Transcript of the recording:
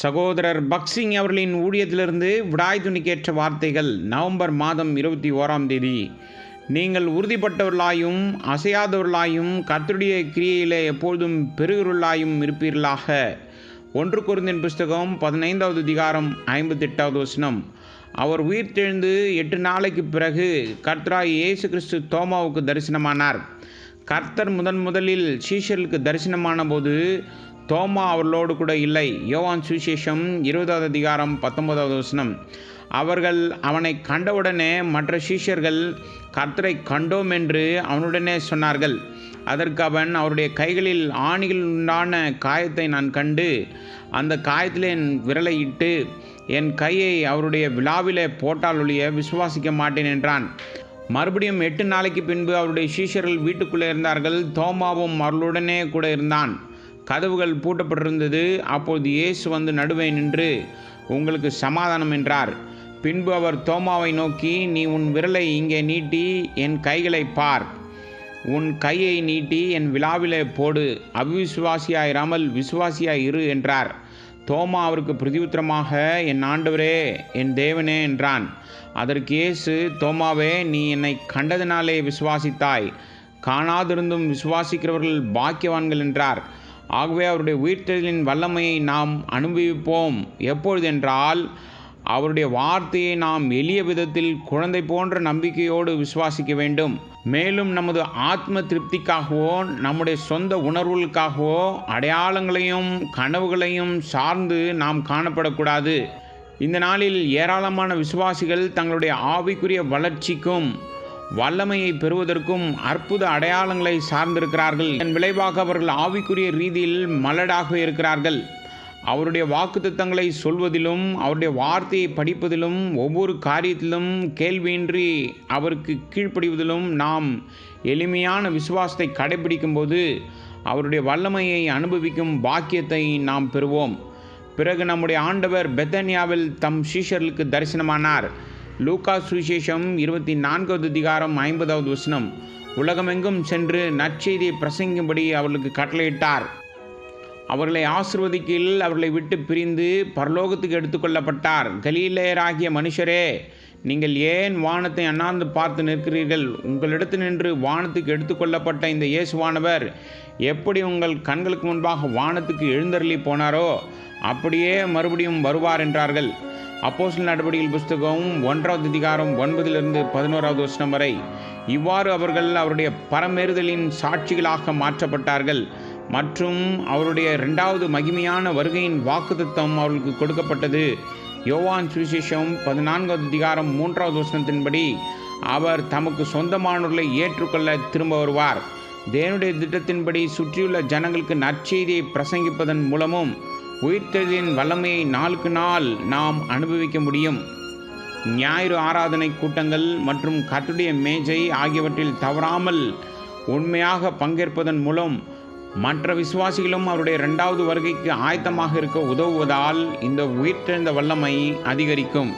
சகோதரர் பக்சிங் அவர்களின் ஊழியத்திலிருந்து விடாய் துணிக்கேற்ற வார்த்தைகள். நவம்பர் மாதம் 21ஆம் தேதி. நீங்கள் உறுதிப்பட்டவர்களாயும் அசையாதவர்களாயும் கர்த்தருடைய கிரியையிலே எப்பொழுதும் பெருகிறவர்களாயும் இருப்பீர்களாக. 1 கொரிந்தியர் புஸ்தகம் 15வது அதிகாரம் 58வது வசனம். அவர் உயிர்த்தெழுந்து 8 நாளைக்கு பிறகு கர்த்தராகிய இயேசு கிறிஸ்து தோமாவுக்கு தரிசனமானார். கர்த்தர் முதலில் சீஷர்களுக்கு தரிசனமான போது தோமா அவர்களோடு கூட இல்லை. யோவான் சுவிசேஷம் 20வது அதிகாரம் 19வது வசனம். அவர்கள் அவனை கண்டவுடனே மற்ற சீஷர்கள் கர்த்தரை கண்டோம் என்று அவனுடனே சொன்னார்கள். அதற்கு அவன், அவருடைய கைகளில் ஆணிகள் உண்டான காயத்தை நான் கண்டு அந்த காயத்தில் என் விரலை இட்டு என் கையை அவருடைய விழாவிலே போட்டால் ஒழிய விசுவாசிக்க மாட்டேன் என்றான். மறுபடியும் 8 நாளைக்கு பின்பு அவருடைய சீஷர்கள் வீட்டுக்குள்ளே இருந்தார்கள். தோமாவும் அவர்களுடனே கூட இருந்தான். கதவுகள் பூட்டப்பட்டிருந்தது. அப்போது இயேசு வந்து நடுவே நின்று, உங்களுக்கு சமாதானம் என்றார். பின்பு அவர் தோமாவை நோக்கி, நீ உன் விரலை இங்கே நீட்டி என் கைகளை பார். உன் கையை நீட்டி என் விழாவிலே போடு. அவிசுவாசியாயிராமல் விசுவாசியாய் இரு என்றார். தோமா அவருக்கு பிரதியுத்தரமாக, என் ஆண்டவரே, என் தேவனே என்றான். அதற்கு இயேசு, தோமாவே, நீ என்னை கண்டதினாலே விசுவாசித்தாய். காணாதிருந்தும் விசுவாசிக்கிறவர்கள் பாக்கியவான்கள் என்றார். ஆகவே அவருடைய உயிர்த்தெழுதலின் வல்லமையை நாம் அனுபவிப்போம். எப்பொழுதென்றால், அவருடைய வார்த்தையை நாம் எளிய விதத்தில் குழந்தை போன்ற நம்பிக்கையோடு விசுவாசிக்க வேண்டும். மேலும் நமது ஆத்ம திருப்திக்காகவோ நம்முடைய சொந்த உணர்வுகளுக்காகவோ அடையாளங்களையும் கனவுகளையும் சார்ந்து நாம் காணப்படக்கூடாது. இந்த நாளில் ஏராளமான விசுவாசிகள் தங்களுடைய ஆவிக்குரிய வளர்ச்சிக்கும் வல்லமையை பெறுவதற்கும் அற்புத அடையாளங்களை சார்ந்திருக்கிறார்கள். இதன் விளைவாக அவர்கள் ஆவிக்குரிய ரீதியில் மலடாக இருக்கிறார்கள். அவருடைய வாக்குத்தத்தங்களை சொல்வதிலும் அவருடைய வார்த்தையை படிப்பதிலும் ஒவ்வொரு காரியத்திலும் கேள்வியின்றி அவருக்கு கீழ்ப்படிவதிலும் நாம் எளிமையான விசுவாசத்தை கடைபிடிக்கும் போது அவருடைய வல்லமையை அனுபவிக்கும் பாக்கியத்தை நாம் பெறுவோம். பிறகு நம்முடைய ஆண்டவர் பெத்தானியாவில் தம் சீஷர்களுக்கு தரிசனமானார். லூக்கா சுவிசேஷம் 24வது அதிகாரம் 50வது வசனம். உலகமெங்கும் சென்று நற்செய்தியை பிரசங்கிக்கும்படி அவர்களுக்கு கட்டளையிட்டார். அவர்களை ஆசீர்வதிக்கையில் அவர்களை விட்டு பிரிந்து பரலோகத்துக்கு எடுத்துக்கொள்ளப்பட்டார். கலிலேயராகிய மனுஷரே, நீங்கள் ஏன் வானத்தை அண்ணாந்து பார்த்து நிற்கிறீர்கள்? உங்களிடத்தில் நின்று வானத்துக்கு எடுத்துக்கொள்ளப்பட்ட இந்த இயேசுவானவர் எப்படி உங்கள் கண்களுக்கு முன்பாக வானத்துக்கு எழுந்தருளி போனாரோ அப்படியே மறுபடியும் வருவார் என்றார்கள். அப்போஸ்தலர் நடபடிகள் புஸ்தகம் 1வது அதிகாரம் 9லிருந்து 11வது வசனம் வரை. இவ்வாறு அவர்கள் அவருடைய பரமேறுதலின் சாட்சிகளாக மாற்றப்பட்டார்கள் மற்றும் அவருடைய 2வது மகிமையான வருகையின் வாக்குத்தத்தம் அவர்களுக்கு கொடுக்கப்பட்டது. யோவான் சுவிசேஷம் 14வது அதிகாரம் 3வது வசனத்தின்படி அவர் தமக்கு சொந்தமானவர்களை ஏற்றுக்கொள்ள திரும்ப வருவார். தேவனுடைய திட்டத்தின்படி சுற்றியுள்ள ஜனங்களுக்கு நற்செய்தியை பிரசங்கிப்பதன் மூலமும் உயிர்த்தெழுதலின் வல்லமையை நாளுக்கு நாள் நாம் அனுபவிக்க முடியும். ஞாயிறு ஆராதனை கூட்டங்கள் மற்றும் கர்த்தருடைய மேஜை ஆகியவற்றில் தவறாமல் உண்மையாக பங்கேற்பதன் மூலம் மற்ற விசுவாசிகளும் அவருடைய 2வது வருகைக்கு ஆயத்தமாக இருக்க உதவுவதால் இந்த உயிர்த்தெழுந்த வல்லமை அதிகரிக்கும்.